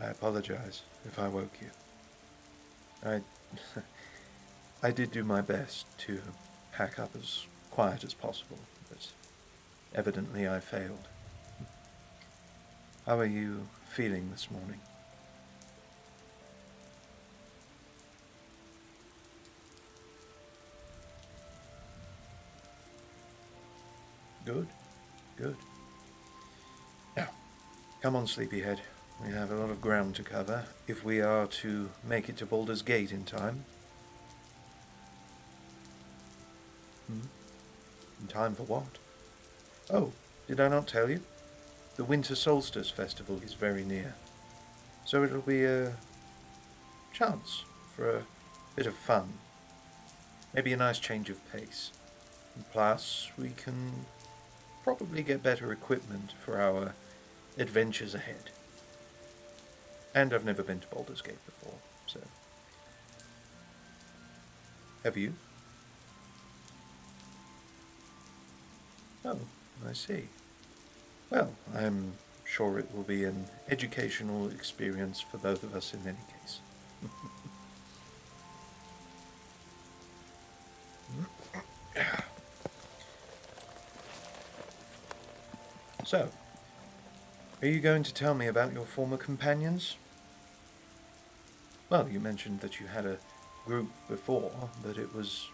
apologize if I woke you. I I did do my best to pack up as quiet as possible, but evidently I failed. How are you feeling this morning? Good, good. Now, come on, sleepyhead. We have a lot of ground to cover if we are to make it to Baldur's Gate in time. In time for what? Oh, did I not tell you? The Winter Solstice Festival is very near. So it'll be a chance for a bit of fun. Maybe a nice change of pace. And plus, we can probably get better equipment for our adventures ahead. And I've never been to Baldur's Gate before, so... Have you? Oh, I see. Well, I'm sure it will be an educational experience for both of us in any case. So, are you going to tell me about your former companions? Well, you mentioned that you had a group before, but it was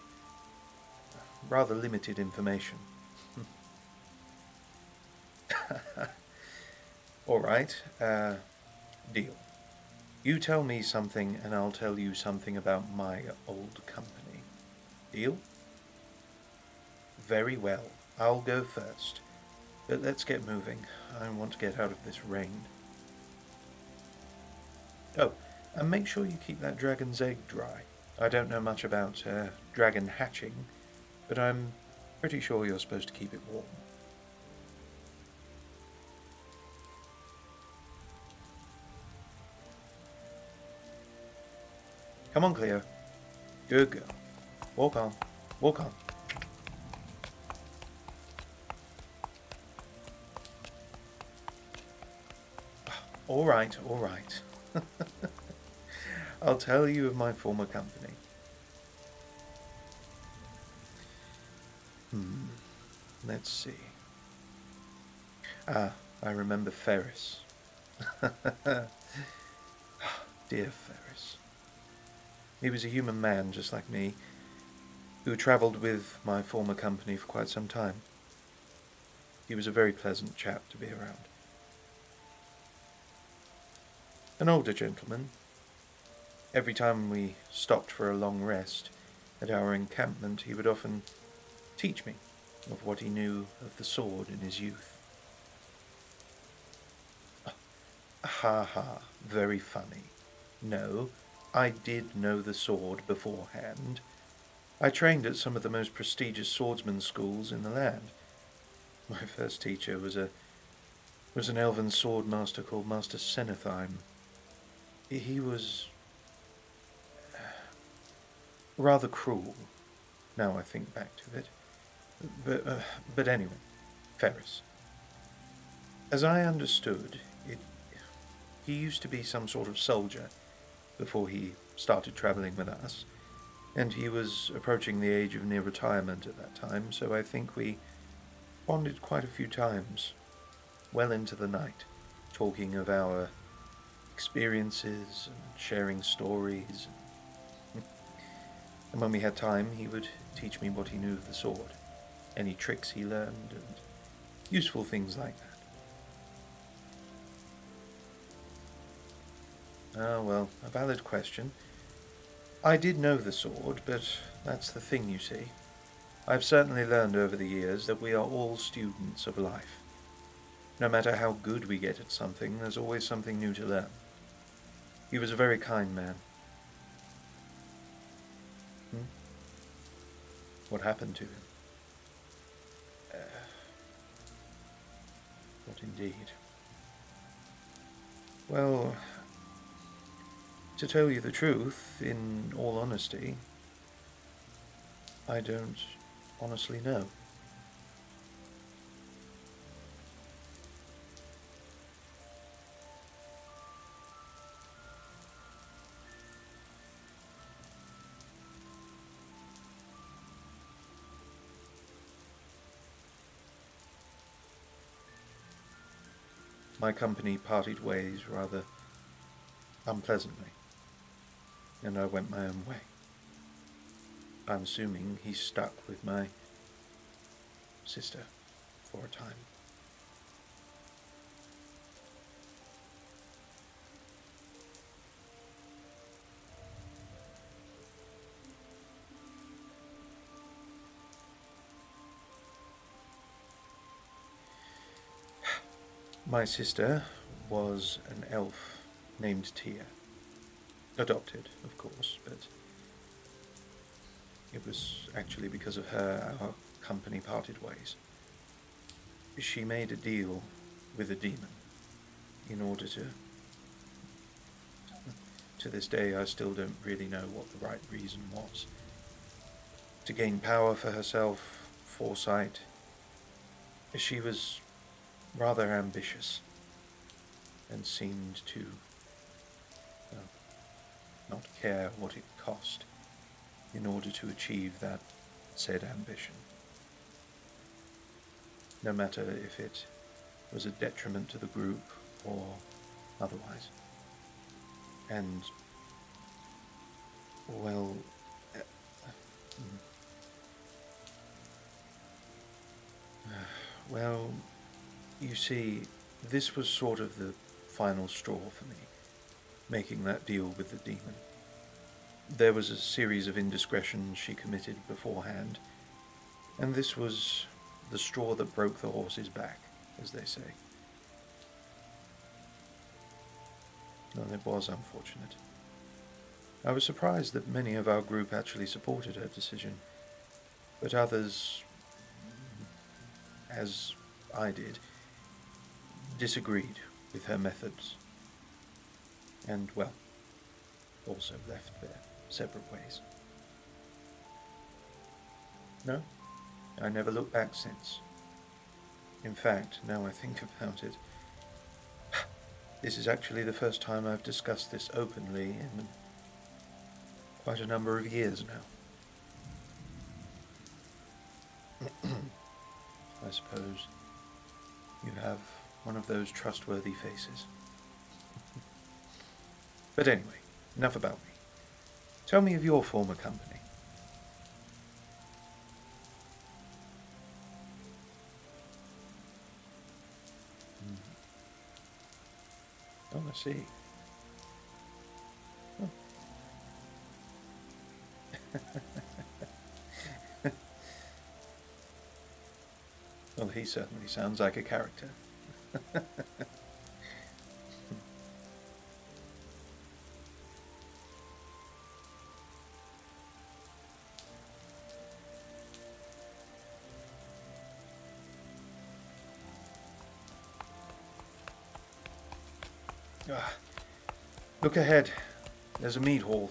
rather limited information. All right, deal. You tell me something and I'll tell you something about my old company. Deal? Very well, I'll go first. But let's get moving. I want to get out of this rain. Oh, and make sure you keep that dragon's egg dry. I don't know much about dragon hatching, but I'm pretty sure you're supposed to keep it warm. Come on, Cleo. Good girl. Walk on. Walk on. All right, all right. I'll tell you of my former company. Let's see. Ah, I remember Ferris. Dear Ferris. He was a human man, just like me, who travelled with my former company for quite some time. He was a very pleasant chap to be around. An older gentleman. Every time we stopped for a long rest at our encampment, he would often teach me of what he knew of the sword in his youth. Ha ha, very funny. No, I did know the sword beforehand. I trained at some of the most prestigious swordsman schools in the land. My first teacher was an elven sword master called Master Senethime. He was rather cruel, now I think back to it. But anyway, Ferris. As I understood, he used to be some sort of soldier before he started travelling with us, and he was approaching the age of near retirement at that time, so I think we bonded quite a few times, well into the night, talking of our experiences and sharing stories. And when we had time, he would teach me what he knew of the sword, any tricks he learned, and useful things like that. Ah, well, a valid question. I did know the sword, but that's the thing, you see. I've certainly learned over the years that we are all students of life. No matter how good we get at something, there's always something new to learn. He was a very kind man. What happened to him? What indeed? Well, to tell you the truth, in all honesty, I don't honestly know. my company parted ways rather unpleasantly, and I went my own way. I'm assuming he's stuck with my sister for a time. My sister was an elf named Tia. Adopted, of course, but it was actually because of her our company parted ways. She made a deal with a demon in order to... To this day, I still don't really know what the right reason was. To gain power for herself, foresight. She was rather ambitious and seemed to not care what it cost in order to achieve that said ambition. No matter if it was a detriment to the group or otherwise. And, well, well, you see, this was sort of the final straw for me, making that deal with the demon. There was a series of indiscretions she committed beforehand, and this was the straw that broke the horse's back, as they say. And it was unfortunate. I was surprised that many of our group actually supported her decision, but others, as I did, disagreed with her methods, and, well, also left their separate ways. No, I never looked back since. In fact, now I think about it, this is actually the first time I've discussed this openly in quite a number of years now. I suppose you have one of those trustworthy faces. But anyway, enough about me. Tell me of your former company. Oh, I see. Oh. Well, he certainly sounds like a character. Look ahead. There's a mead hall.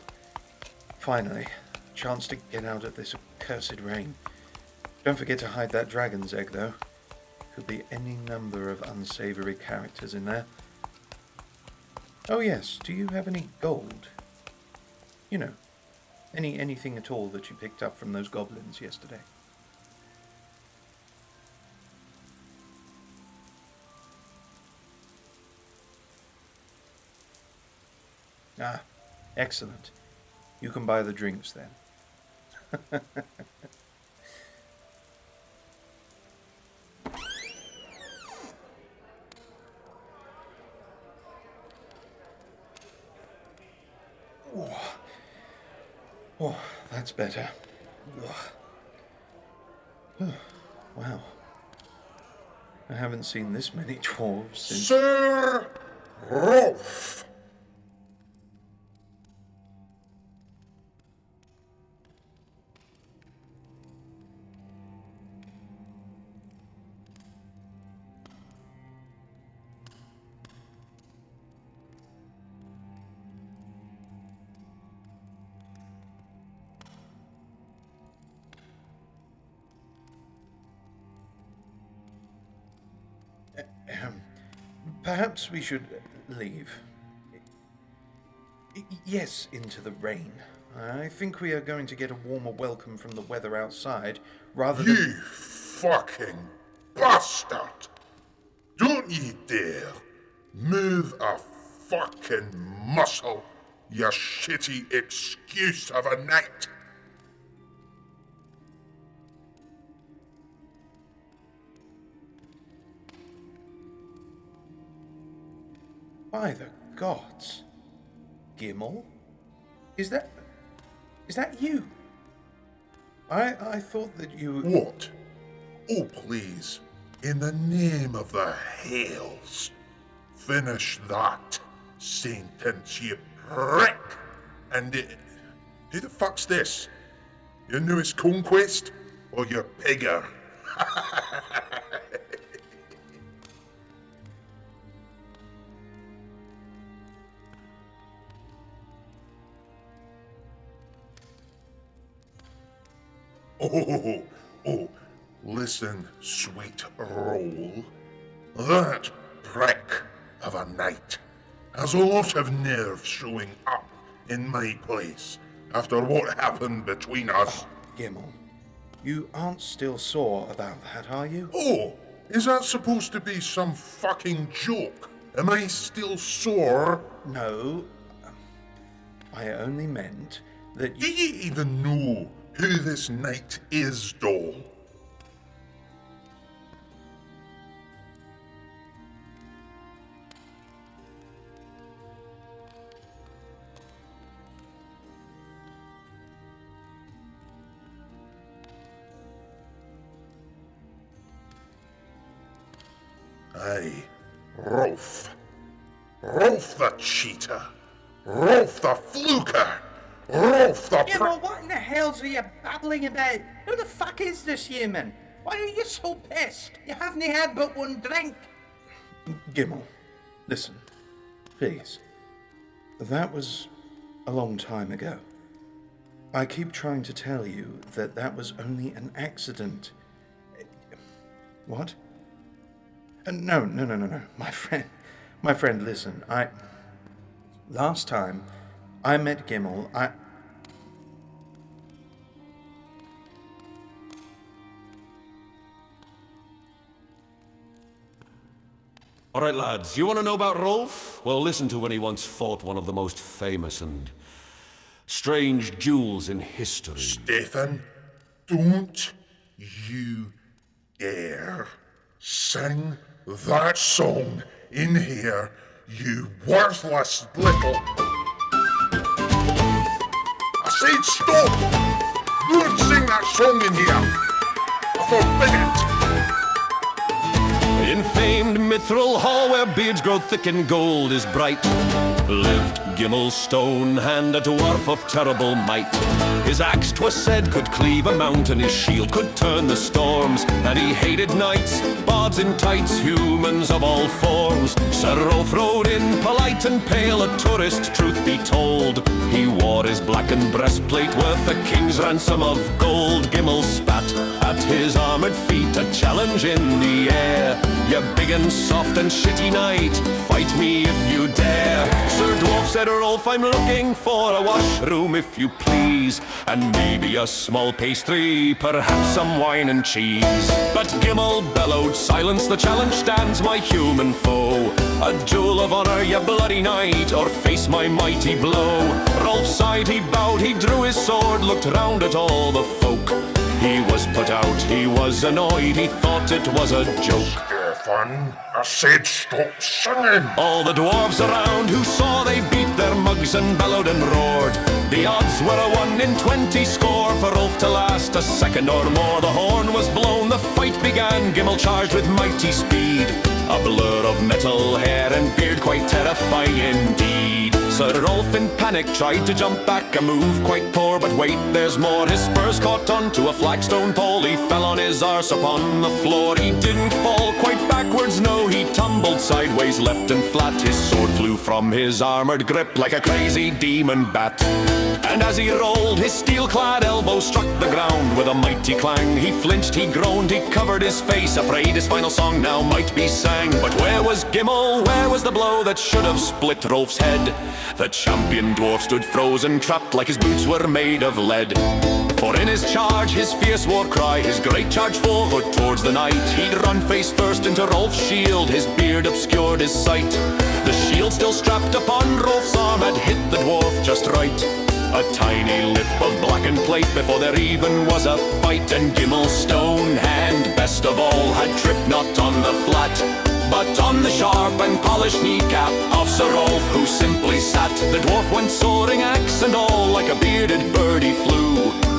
Finally, a chance to get out of this accursed rain. Don't forget to hide that dragon's egg, though. Could be any number of unsavory characters in there. Oh yes, do you have any gold? You know, anything at all that you picked up from those goblins yesterday? Ah, excellent. You can buy the drinks then. Oh, that's better. Wow. I haven't seen this many dwarves since... Sir Rolf! Perhaps we should leave. Yes, into the rain. I think we are going to get a warmer welcome from the weather outside, rather than... You fucking bastard! Don't you dare Move a fucking muscle, you shitty excuse of a knight. By the gods. Gimel? Is that you? I thought that you... What? Oh, please, in the name of the Hells, finish that sentence, you prick! And who the fuck's this? Your newest conquest? Or your pigger? Oh, listen, sweet roll. That prick of a knight has a lot of nerve showing up in my place after what happened between us. Gimel, you aren't still sore about that, are you? Oh, is that supposed to be some fucking joke? Am I still sore? No, I only meant that Do you... you even know who this knight is, doll? Aye, Rolf. Rolf the cheater. Rolf the fluker. Rolf the Yeah, well, what in the hell's are you babbling about? Who the fuck is this human? Why are you so pissed? You haven't had but one drink. Gimel, listen, please. That was a long time ago. I keep trying to tell you that that was only an accident. What? No. My friend, listen. Last time I met Gimel, Alright lads, you want to know about Rolf? Well, listen to when he once fought one of the most famous and strange duels in history. Stefan, don't you dare sing that song in here, you worthless little... I said stop! Don't sing that song in here! I forbid it! In famed mithril hall where beards grow thick and gold is bright, lived Gimel Stonehand, a dwarf of terrible might. His axe, 'twas said, could cleave a mountain, his shield could turn the storms, and he hated knights, bards in tights, humans of all forms. Sir Rolf rode in, polite and pale, a tourist, truth be told. He wore his blackened breastplate worth a king's ransom of gold. Gimel spat at his armored feet, a challenge in the air. You big and soft and shitty knight, fight me if you dare. Sir Dwarf said, Rolf, I'm looking for a washroom if you please, and maybe a small pastry, perhaps some wine and cheese. But Gimel bellowed, silence the challenge stands, my human foe. A duel of honor, you bloody knight, or face my mighty blow. Rolf sighed, he bowed, he drew his sword, looked round at all the folk. He was put out, he was annoyed, he thought it was a joke. Stefan, I said stop singing! All the dwarves around who saw they beat their mugs and bellowed and roared. The odds were a 1 in 20 score for Rolf to last a second or more. The horn was blown, the fight began, Gimel charged with mighty speed. A blur of metal hair and beard, quite terrifying indeed. Sir Rolf in panic tried to jump back, a move quite poor, but wait, there's more. His spurs caught onto a flagstone pole, he fell on his arse upon the floor. He didn't fall quite backwards, no, he tumbled sideways, left and flat. His sword flew from his armored grip like a crazy demon bat. And as he rolled, his steel-clad elbow struck the ground with a mighty clang. He flinched, he groaned, he covered his face, afraid his final song now might be sang. But where was Gimel? Where was the blow that should have split Rolf's head? The champion dwarf stood frozen, trapped like his boots were made of lead. For in his charge, his fierce war cry, his great charge forward towards the knight, he'd run face first into Rolf's shield, his beard obscured his sight. The shield still strapped upon Rolf's arm had hit the dwarf just right. A tiny lip of blackened plate before there even was a fight, and Gimmel's stone hand, best of all, had tripped not on the flat, but on the sharp and polished kneecap of Sir Rolf, who simply sat. The dwarf went soaring, axe and all, like a bearded bird he flew.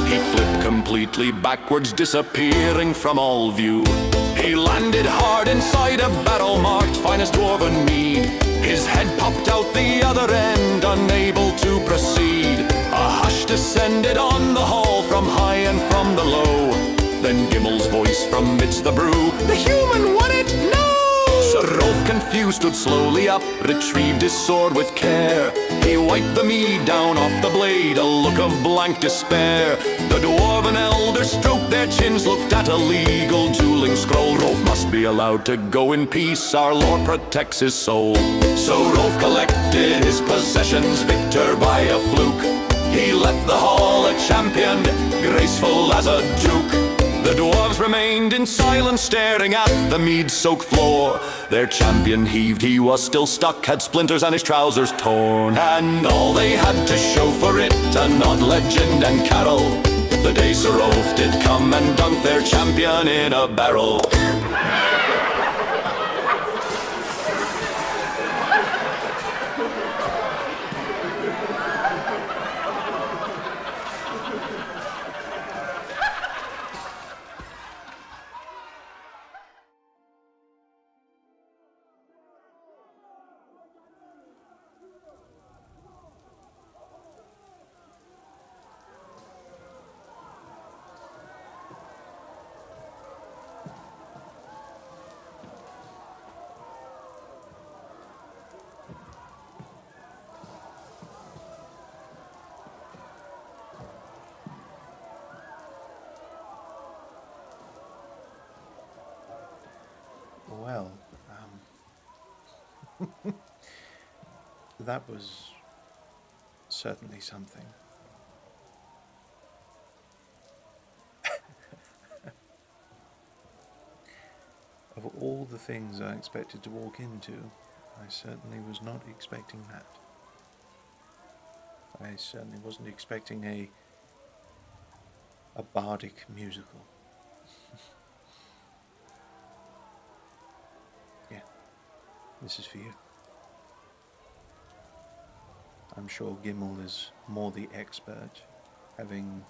He flipped completely backwards, disappearing from all view. He landed hard inside a barrel marked finest dwarven mead. His head popped out the other end, unable to proceed. A hush descended on the hall from high and from the low. Then Gimmel's voice from midst the brew, "The human won it, no!" Sir Rolf, confused, stood slowly up, retrieved his sword with care. He wiped the mead down off the blade, a look of blank despair. The dwarven elders stroked their chins, looked at a legal dueling scroll. Rolf must be allowed to go in peace, our Lord protects his soul. So Rolf collected his possessions, victor by a fluke. He left the hall a champion, graceful as a duke. The dwarves remained in silence, staring at the mead-soaked floor. Their champion heaved, he was still stuck, had splinters and his trousers torn. And all they had to show for it, an odd legend and carol. The day Sir Rolf did come and dunk their champion in a barrel. Well, that was certainly something. Of all the things I expected to walk into, I certainly was not expecting that. I certainly wasn't expecting a bardic musical. Yeah, this is for you. I'm sure Gimmel is more the expert, having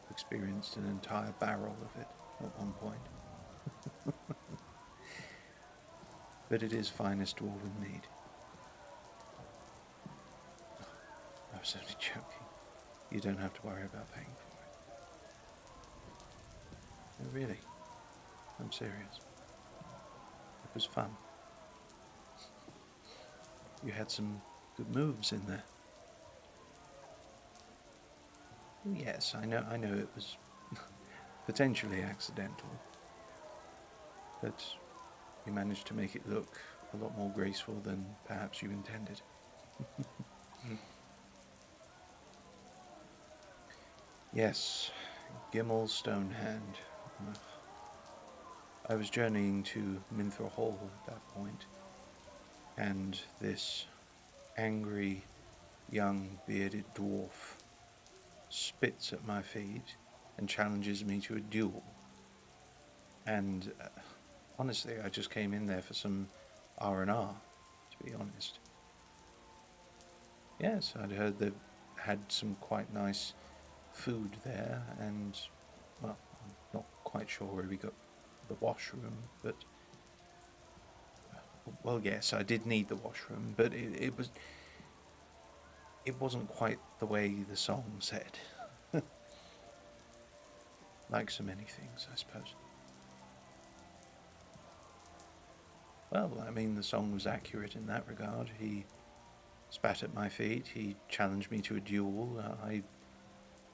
experienced an entire barrel of it at one point. But it is finest dwarven mead. I was only joking. You don't have to worry about paying for it. No, really. I'm serious. It was fun. You had some good moves in there. Yes, I know it was potentially accidental, but you managed to make it look a lot more graceful than perhaps you intended. Yes, Gimmel's stone hand. I was journeying to Minthra Hall at that point, and this angry, young, bearded dwarf spits at my feet and challenges me to a duel. And honestly, I just came in there for some R&R, to be honest. Yes, I'd heard they had some quite nice food there, and, well, I'm not quite sure where we got the washroom, but, well, yes, I did need the washroom, but it wasn't quite the way the song said. Like so many things, I suppose. Well, I mean, the song was accurate in that regard. He spat at my feet, he challenged me to a duel, I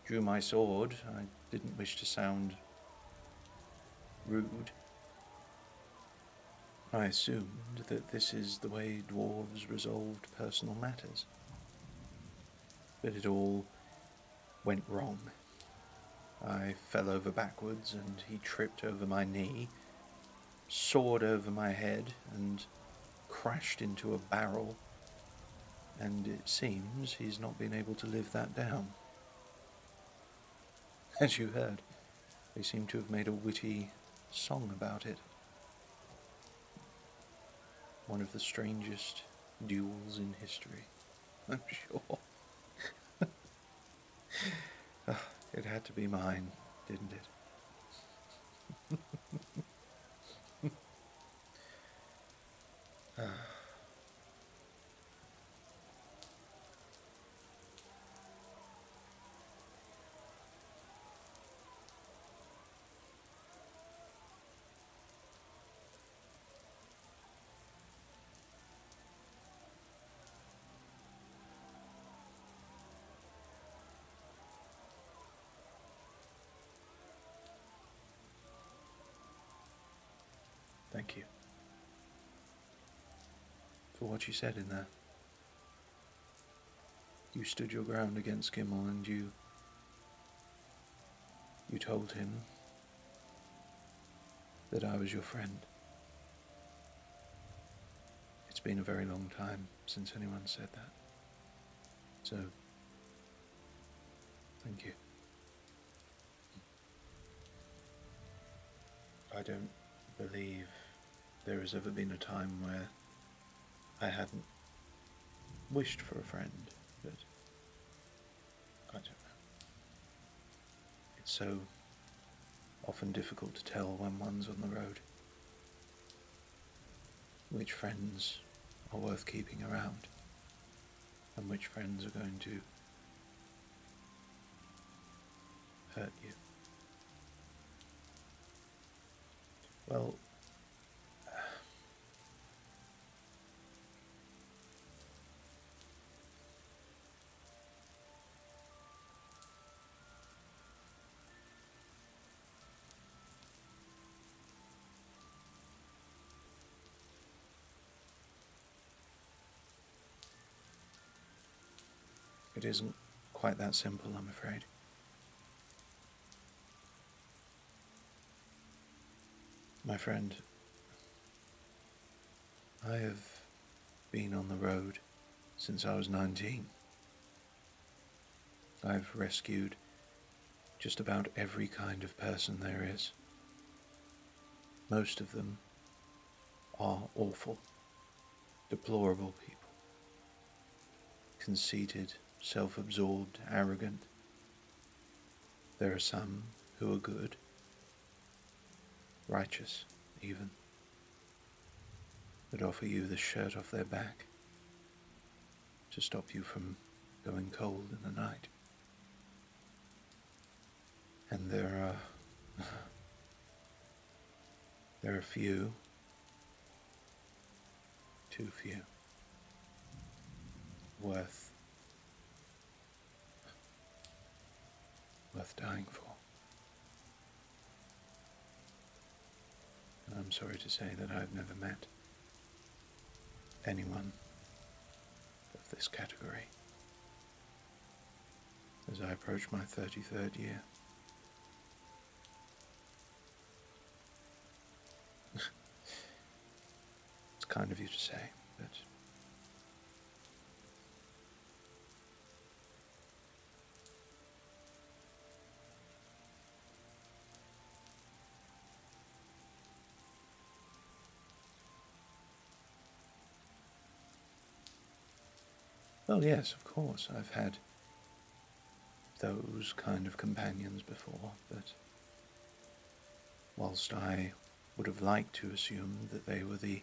drew my sword. I didn't wish to sound rude. I assumed that this is the way dwarves resolved personal matters. But it all went wrong. I fell over backwards and he tripped over my knee, soared over my head and crashed into a barrel, and it seems he's not been able to live that down. As you heard, they seem to have made a witty song about it. One of the strangest duels in history, I'm sure. It had to be mine, didn't it? Thank you for what you said in there. You stood your ground against Gimel, and you told him that I was your friend. It's been a very long time since anyone said that. So, thank you. I don't believe there has ever been a time where I hadn't wished for a friend, but I don't know. It's so often difficult to tell when one's on the road which friends are worth keeping around and which friends are going to hurt you. Well, it isn't quite that simple, I'm afraid. My friend, I have been on the road since I was 19. I've rescued just about every kind of person there is. Most of them are awful, deplorable people. Conceited, self-absorbed, arrogant. There are some who are good, righteous even, that offer you the shirt off their back to stop you from going cold in the night. And there are few, too few, worth dying for. And I'm sorry to say that I've never met anyone of this category as I approach my 33rd year. It's kind of you to say, but well, yes, of course, I've had those kind of companions before, but whilst I would have liked to assume that they were the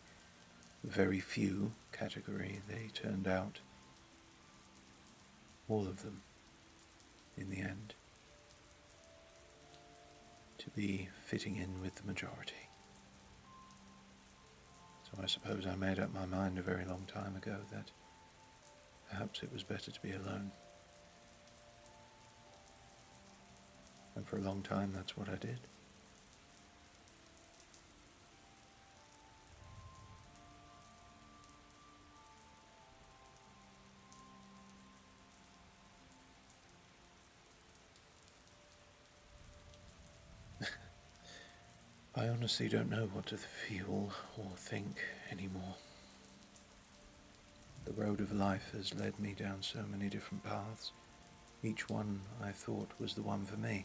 very few category, they turned out, all of them, in the end, to be fitting in with the majority. So I suppose I made up my mind a very long time ago that perhaps it was better to be alone. And for a long time, that's what I did. I honestly don't know what to feel or think anymore. The road of life has led me down so many different paths. Each one I thought was the one for me.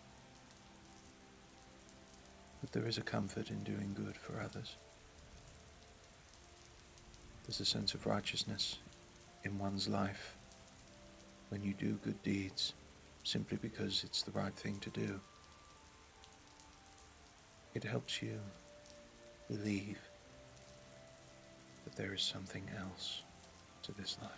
But there is a comfort in doing good for others. There's a sense of righteousness in one's life when you do good deeds simply because it's the right thing to do. It helps you believe that there is something else to this life.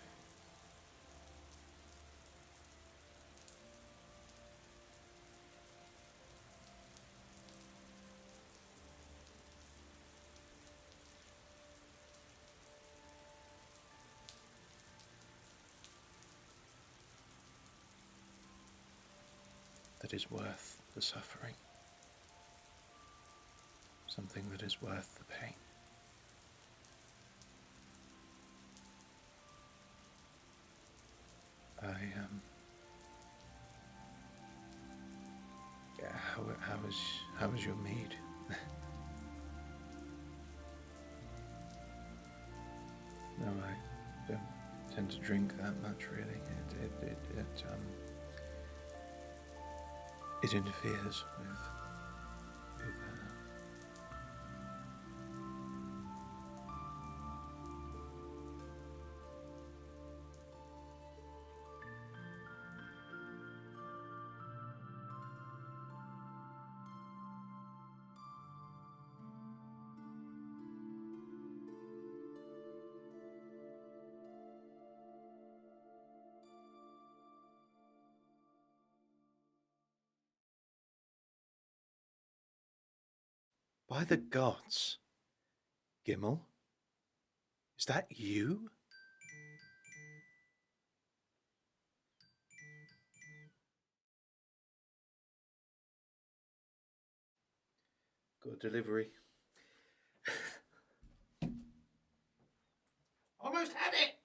That is worth the suffering. Something that is worth the pain. How was your mead? No, I don't tend to drink that much really. It interferes with By the gods, Gimel, is that you? Got a delivery. Almost had it!